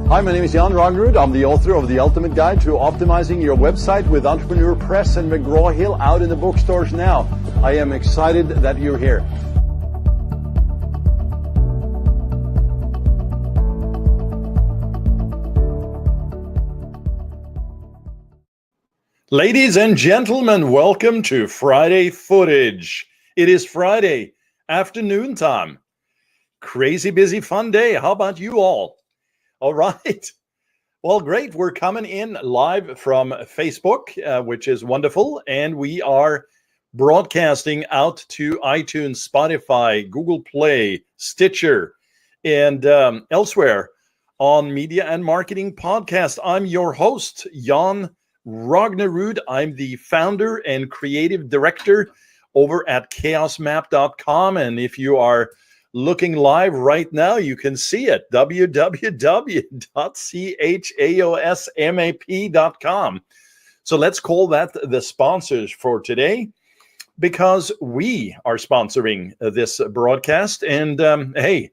Hi, my name is Jon Rognerud. I'm the author of The Ultimate Guide to Optimizing Your Website with Entrepreneur Press and McGraw-Hill, out in the bookstores now. I am excited that you're here. Ladies and gentlemen, welcome to Friday Footage. It is Friday afternoon time. Crazy busy fun day. How about you all? All right. Well, great. We're coming in live from Facebook, which is wonderful. And we are broadcasting out to iTunes, Spotify, Google Play, Stitcher, and elsewhere on Media and Marketing Podcast. I'm your host, Jon Rognerud. I'm the founder and creative director over at chaosmap.com. And if you are looking live right now, you can see it, www.chaosmap.com. So let's call that the sponsors for today, because we are sponsoring this broadcast. And hey,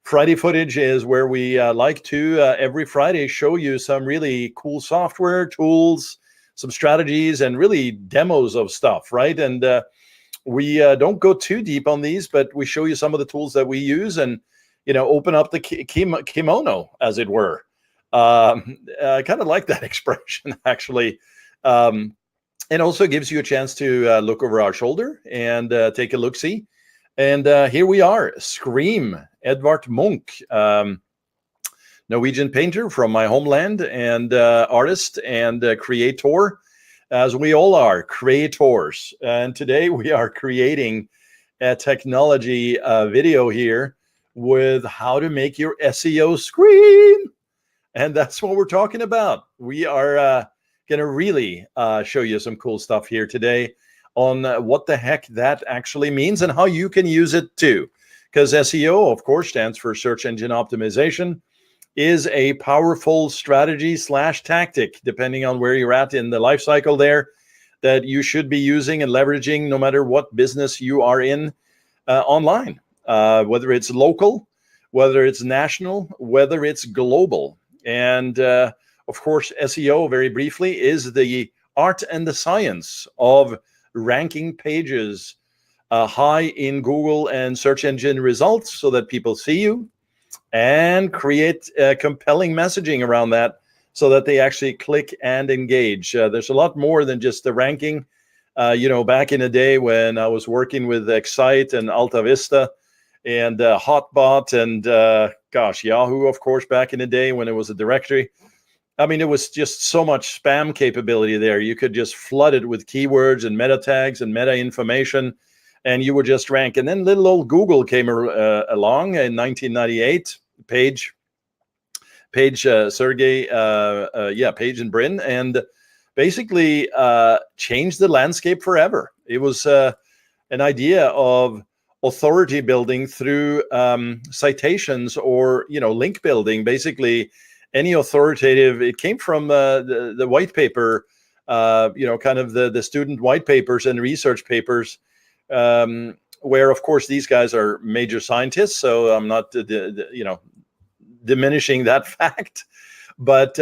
Friday Footage is where we like to every Friday show you some really cool software, tools, some strategies, and really demos of stuff, right? And we don't go too deep on these, but we show you some of the tools that we use and, open up the kimono, as it were. I kind of like that expression, actually. It also gives you a chance to look over our shoulder and take a look-see. And here we are, Scream, Edvard Munch, Norwegian painter from my homeland, and artist and creator, as we all are creators. And today we are creating a technology video here with how to make your SEO scream. And that's what we're talking about. We are going to really show you some cool stuff here today on what the heck that actually means and how you can use it too. Because SEO, of course, stands for search engine optimization, is a powerful strategy / tactic, depending on where you're at in the life cycle there, that you should be using and leveraging no matter what business you are in online, whether it's local, whether it's national, whether it's global. And of course, SEO, very briefly, is the art and the science of ranking pages high in Google and search engine results so that people see you, and create compelling messaging around that so that they actually click and engage. There's a lot more than just the ranking. Back in the day when I was working with Excite and Alta Vista and Hotbot and Yahoo, of course, back in the day when it was a directory. I mean, it was just so much spam capability there. You could just flood it with keywords and meta tags and meta information, and you would just rank. And then little old Google came along in 1998, Page and Brin, and basically changed the landscape forever. It was an idea of authority building through citations or, link building. Basically, any authoritative, it came from the white paper, kind of the student white papers and research papers, where, of course, these guys are major scientists, so I'm not, diminishing that fact. But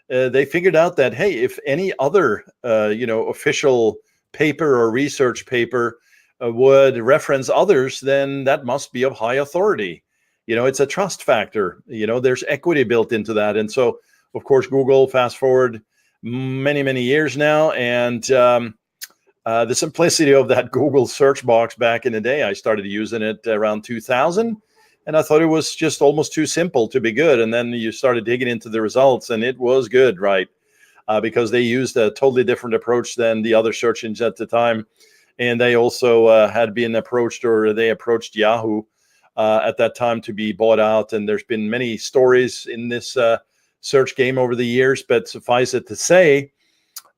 they figured out that, hey, if any other, official paper or research paper would reference others, then that must be of high authority. It's a trust factor. There's equity built into that. And so, of course, Google, fast forward many, many years now, and the simplicity of that Google search box back in the day, I started using it around 2000, and I thought it was just almost too simple to be good. And then you started digging into the results, and it was good, right? Because they used a totally different approach than the other search engines at the time. And they also had been approached, or they approached Yahoo at that time to be bought out. And there's been many stories in this search game over the years, but suffice it to say,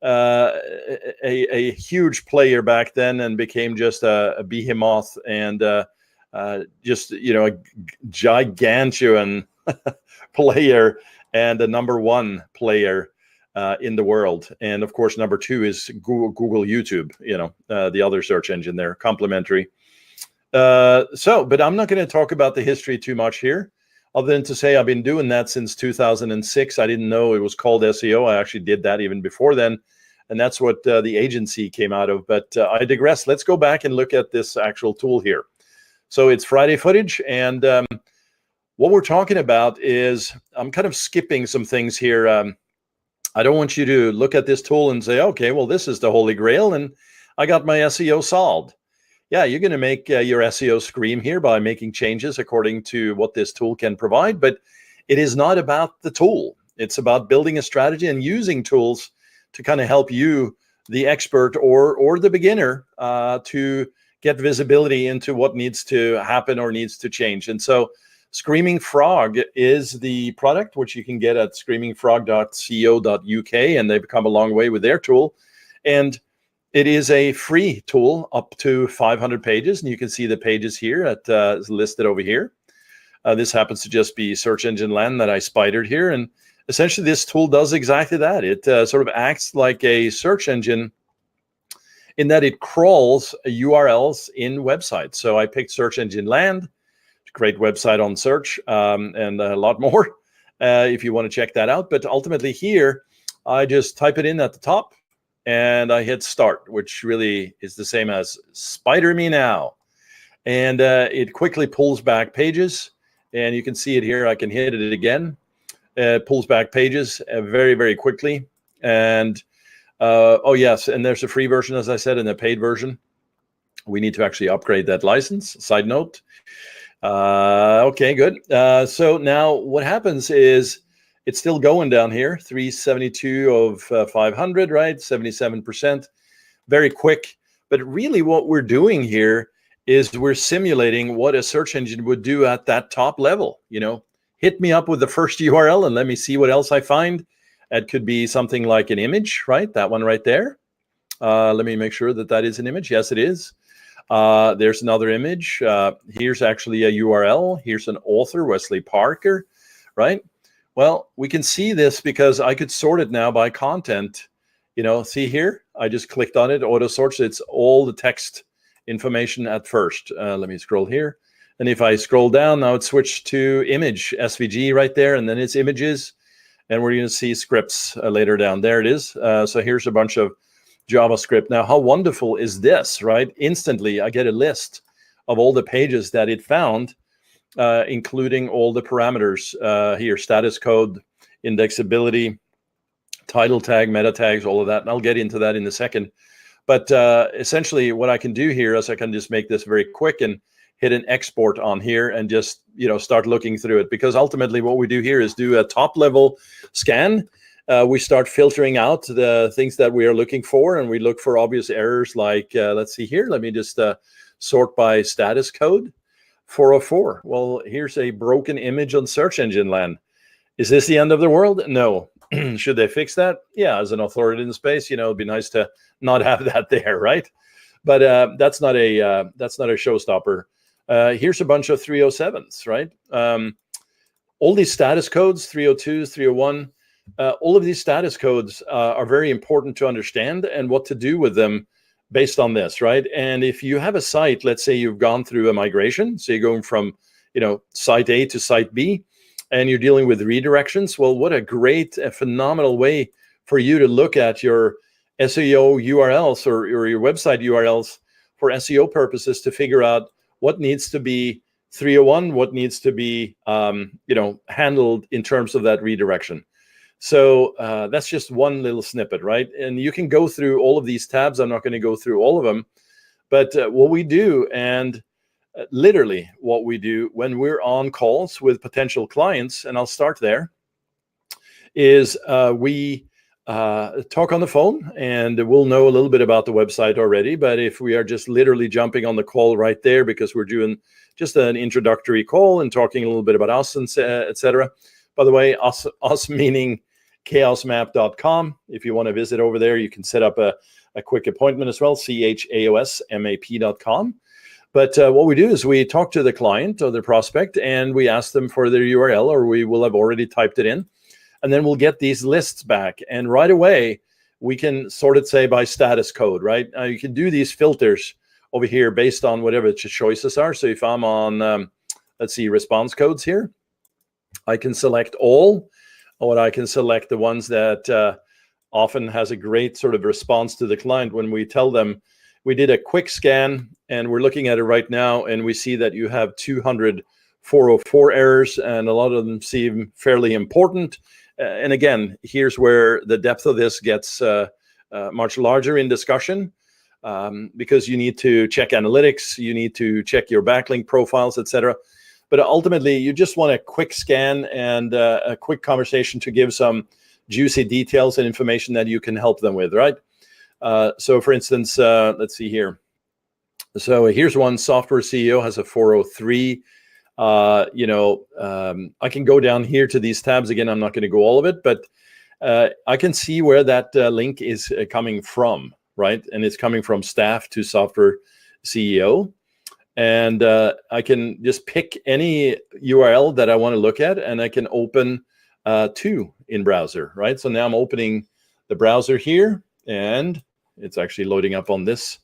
a huge player back then, and became just a behemoth and just a gigantuan player and the number one player in the world. And of course, number two is Google YouTube, the other search engine there, complementary. But I'm not going to talk about the history too much here. other than to say I've been doing that since 2006. I didn't know it was called SEO. I actually did that even before then. And that's what the agency came out of. But I digress. Let's go back and look at this actual tool here. So it's Friday footage. And what we're talking about is, I'm kind of skipping some things here. I don't want you to look at this tool and say, okay, well, this is the Holy Grail and I got my SEO solved. Yeah, you're going to make your SEO scream here by making changes according to what this tool can provide. But it is not about the tool. It's about building a strategy and using tools to kind of help you, the expert or the beginner, to get visibility into what needs to happen or needs to change. And so Screaming Frog is the product, which you can get at screamingfrog.co.uk, and they've come a long way with their tool. And it is a free tool up to 500 pages, and you can see the pages here is listed over here. This happens to just be search engine land that I spidered here, and essentially this tool does exactly that. It sort of acts like a search engine in that it crawls URLs in websites. So I picked search engine land, great website on search, and a lot more if you want to check that out. But ultimately here, I just type it in at the top, and I hit start, which really is the same as spider me now. And it quickly pulls back pages. And you can see it here. I can hit it again. It pulls back pages very, very quickly. And oh, yes. And there's a free version, as I said, and a paid version. We need to actually upgrade that license. Side note. Okay, good. So now what happens is, it's still going down here, 372 of 500, right? 77%, very quick. But really what we're doing here is we're simulating what a search engine would do at that top level. You know, hit me up with the first URL and let me see what else I find. It could be something like an image, right? That one right there. Let me make sure that that is an image. Yes, it is. There's another image. Here's actually a URL. Here's an author, Wesley Parker, right? Well, we can see this because I could sort it now by content. You know, see here, I just clicked on it, auto sorts. It's all the text information at first. Let me scroll here. And if I scroll down, now it's switched to image, SVG right there, and then it's images. And we're going to see scripts later down. There it is. So here's a bunch of JavaScript. Now, how wonderful is this, right? Instantly, I get a list of all the pages that it found, including all the parameters here, status code, indexability, title tag, meta tags, all of that. And I'll get into that in a second. But essentially what I can do here is I can just make this very quick and hit an export on here and just, you know, start looking through it. Because ultimately what we do here is do a top level scan. We start filtering out the things that we are looking for, and we look for obvious errors like, let's see here. Let me just sort by status code. 404. Well, here's a broken image on search engine land. Is this the end of the world? No. Should they fix that? Yeah, as an authority in the space, you know, it'd be nice to not have that there, right? But that's not a showstopper. Here's a bunch of 307s, right? All these status codes, 302s, 301, all of these status codes are very important to understand and what to do with them based on this, right? And if you have a site, let's say you've gone through a migration, so you're going from, you know, site A to site B, and you're dealing with redirections. Well, what a great, phenomenal way for you to look at your SEO URLs or your website URLs for SEO purposes to figure out what needs to be 301, what needs to be, you know, handled in terms of that redirection. So that's just one little snippet, right? And you can go through all of these tabs. I'm not going to go through all of them, but what we do, and literally what we do when we're on calls with potential clients, and I'll start there, is we talk on the phone, and we'll know a little bit about the website already. But if we are just literally jumping on the call right there because we're doing just an introductory call and talking a little bit about us, and etc. By the way, us meaning chaosmap.com. If you want to visit over there, you can set up a quick appointment as well, chaosmap.com. But what we do is we talk to the client or the prospect, and we ask them for their URL, or we will have already typed it in. And then we'll get these lists back. And right away, we can sort it, say, by status code, right? You can do these filters over here based on whatever the choices are. So if I'm on, let's see, response codes here, I can select all, or I can select the ones that often has a great sort of response to the client when we tell them we did a quick scan and we're looking at it right now, and we see that you have 200 404 errors, and a lot of them seem fairly important. And again, here's where the depth of this gets much larger in discussion, because you need to check analytics, you need to check your backlink profiles, etc. But ultimately, you just want a quick scan and a quick conversation to give some juicy details and information that you can help them with, right? So for instance, let's see here. So here's one. Software CEO has a 403. I can go down here to these tabs again. I'm not going to go all of it, but I can see where that link is coming from, right? And it's coming from staff to software CEO. And I can just pick any URL that I want to look at, and I can open two in browser, right? So now I'm opening the browser here, and it's actually loading up on this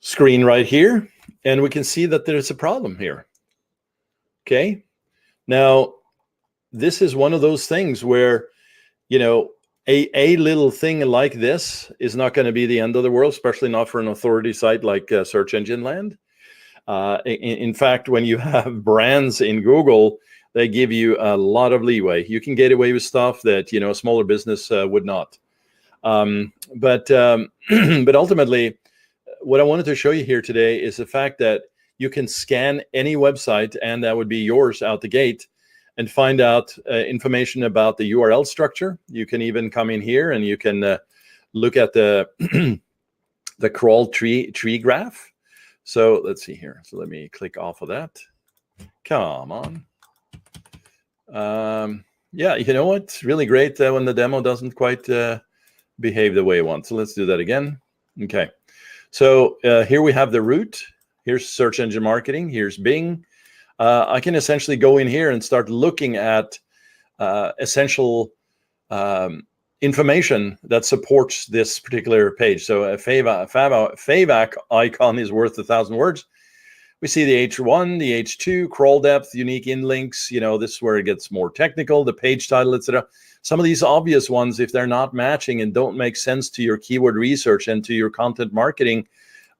screen right here. And we can see that there's a problem here. Okay. Now, this is one of those things where, a little thing like this is not going to be the end of the world, especially not for an authority site like Search Engine Land. In fact, when you have brands in Google, they give you a lot of leeway. You can get away with stuff that, a smaller business would not. But ultimately, what I wanted to show you here today is the fact that you can scan any website, and that would be yours out the gate, and find out information about the URL structure. You can even come in here and you can look at the the crawl tree graph. So let's see here. So let me click off of that. Come on. Yeah, you know what? It's really great when the demo doesn't quite behave the way I want. So let's do that again. Okay. So here we have the root. Here's search engine marketing. Here's Bing. I can essentially go in here and start looking at essential information that supports this particular page. So a favak icon is worth 1,000 words. We see the H1, the H2, crawl depth, unique in links. This is where it gets more technical, the page title, etc. Some of these obvious ones, if they're not matching and don't make sense to your keyword research and to your content marketing,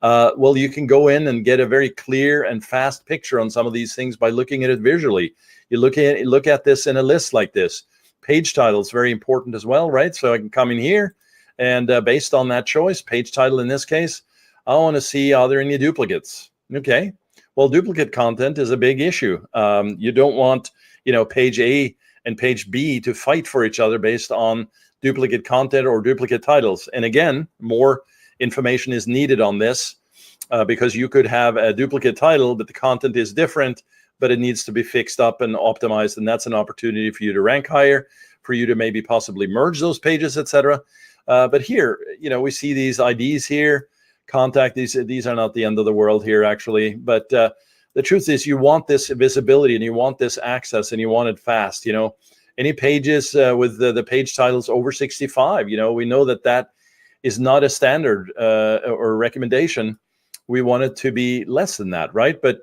well, you can go in and get a very clear and fast picture on some of these things by looking at it visually. You look at this in a list like this. Page title is very important as well, right? So I can come in here, and based on that choice, page title in this case, I want to see, are there any duplicates? Okay. Well, duplicate content is a big issue. You don't want, page A and page B to fight for each other based on duplicate content or duplicate titles. And again, more information is needed on this because you could have a duplicate title, but the content is different, but it needs to be fixed up and optimized. And that's an opportunity for you to rank higher, for you to maybe possibly merge those pages, etc. But here, we see these IDs here. Contact, these are not the end of the world here, actually. But the truth is, you want this visibility and you want this access and you want it fast. Any pages with the page titles over 65, we know that is not a standard or recommendation. We want it to be less than that, right? But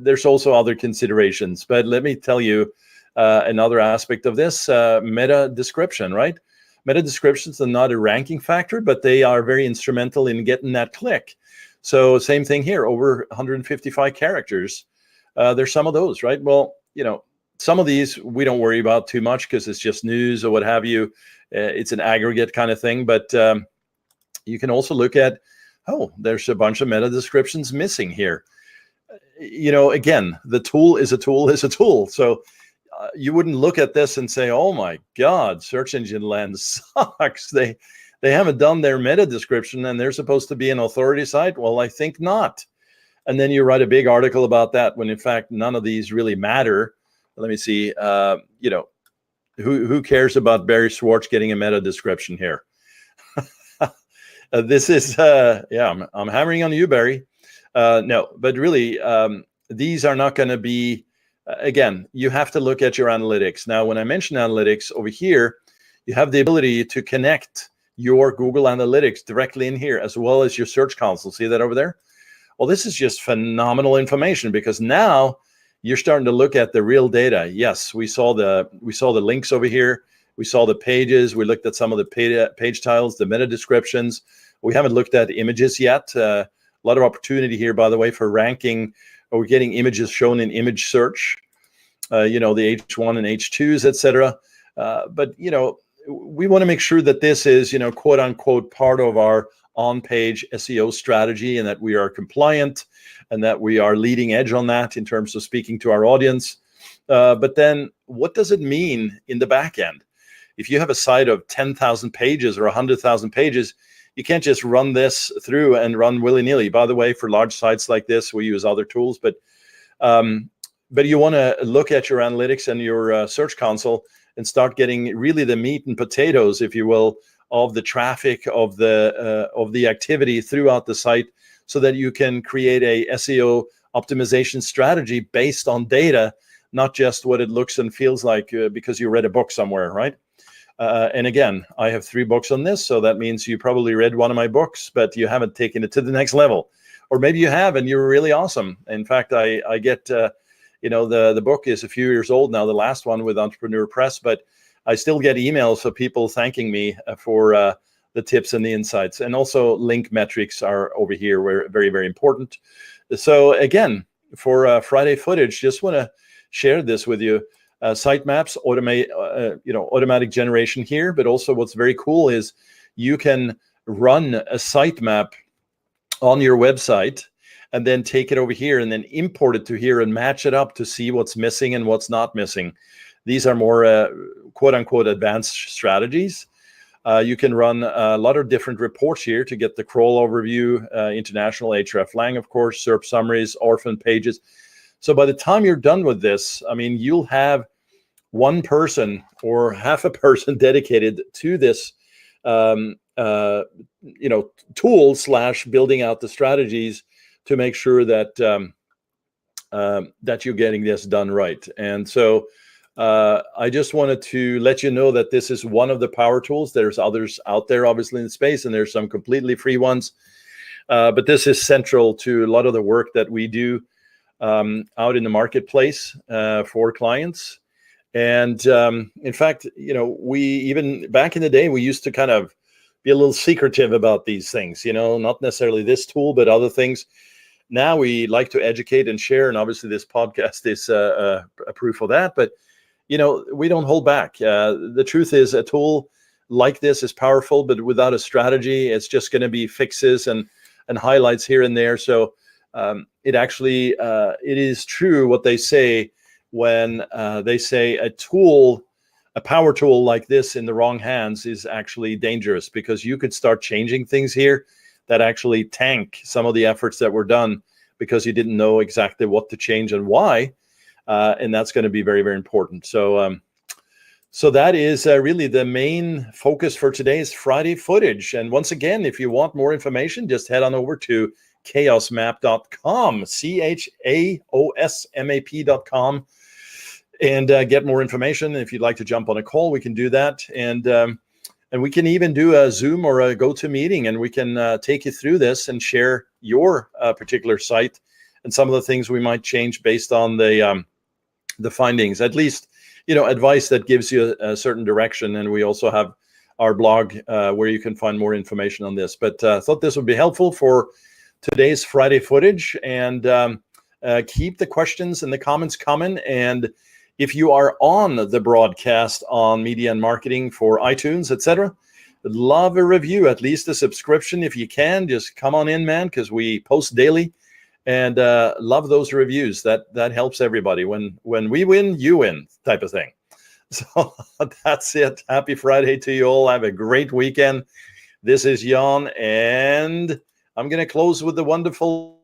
there's also other considerations. But let me tell you another aspect of this, meta description, right? Meta descriptions are not a ranking factor, but they are very instrumental in getting that click. So same thing here, over 155 characters. There's some of those, right? Well, some of these we don't worry about too much because it's just news or what have you. It's an aggregate kind of thing. But you can also look at, there's a bunch of meta descriptions missing here. Again, the tool is a tool is a tool. So you wouldn't look at this and say, oh my God, Search Engine Land sucks. They haven't done their meta description and they're supposed to be an authority site. Well, I think not. And then you write a big article about that when in fact, none of these really matter. Let me see, who cares about Barry Schwartz getting a meta description here? This is, I'm hammering on you, Barry. No, but really, these are not going to be, again, you have to look at your analytics. Now, when I mention analytics over here, you have the ability to connect your Google Analytics directly in here, as well as your Search Console. See that over there? Well, this is just phenomenal information because now you're starting to look at the real data. Yes, we saw the links over here. We saw the pages. We looked at some of the page titles, the meta descriptions. We haven't looked at images yet. A lot of opportunity here, by the way, for ranking. Or we're getting images shown in image search. You know, the H1 and H2s, etc. But you know, we want to make sure that this is, you know, quote unquote, part of our on-page SEO strategy, and that we are compliant, and that we are leading edge on that in terms of speaking to our audience. But then, what does it mean in the back end? If you have a site of 10,000 pages or 100,000 pages, you can't just run this through and run willy-nilly. By the way, for large sites like this, we use other tools, but you want to look at your analytics and your search console and start getting really the meat and potatoes, if you will, of the traffic, of the activity throughout the site, so that you can create a SEO optimization strategy based on data, not just what it looks and feels like because you read a book somewhere, right? And again, I have 3 books on this, so that means you probably read one of my books, but you haven't taken it to the next level. Or maybe you have, and you're really awesome. In fact, I get, you know, the book is a few years old now, the last one with Entrepreneur Press, but I still get emails of people thanking me for the tips and the insights. And also link metrics are over here, where very, very important. So again, for Friday footage, just want to share this with you. Sitemaps, automatic generation here, but also what's very cool is you can run a sitemap on your website and then take it over here and then import it to here and match it up to see what's missing and what's not missing. These are more quote unquote advanced strategies. You can run a lot of different reports here to get the crawl overview, international hreflang, of course, SERP summaries, orphan pages. So by the time you're done with this, I mean, you'll have one person or half a person dedicated to this, tool / building out the strategies to make sure that that you're getting this done right. And so I just wanted to let you know that this is one of the power tools. There's others out there, obviously, in the space, and there's some completely free ones. But this is central to a lot of the work that we do out in the marketplace for clients. And in fact, you know, we even back in the day, we used to kind of be a little secretive about these things, you know, not necessarily this tool, but other things. Now we like to educate and share. And obviously this podcast is a proof of that. But, you know, we don't hold back. The truth is, a tool like this is powerful, but without a strategy, it's just going to be fixes and highlights here and there. So it actually, it is true what they say when they say a power tool like this in the wrong hands is actually dangerous, because you could start changing things here that actually tank some of the efforts that were done because you didn't know exactly what to change and why. And that's going to be very, very important. So, so that is really the main focus for today's Friday footage. And once again, if you want more information, just head on over to chaosmap.com, chaosmap.com, and get more information. If you'd like to jump on a call, we can do that. And we can even do a Zoom or a GoToMeeting, and we can take you through this and share your particular site and some of the things we might change based on the findings. At least, you know, advice that gives you a certain direction. And we also have our blog where you can find more information on this. But I thought this would be helpful for today's Friday footage. And keep the questions and the comments coming. And if you are on the broadcast on media and marketing for iTunes, etc., love a review, at least a subscription if you can. Just come on in, man, because we post daily, and love those reviews. That helps everybody. When we win, you win, type of thing. So that's it. Happy Friday to you all. Have a great weekend. This is Jon, and I'm going to close with the wonderful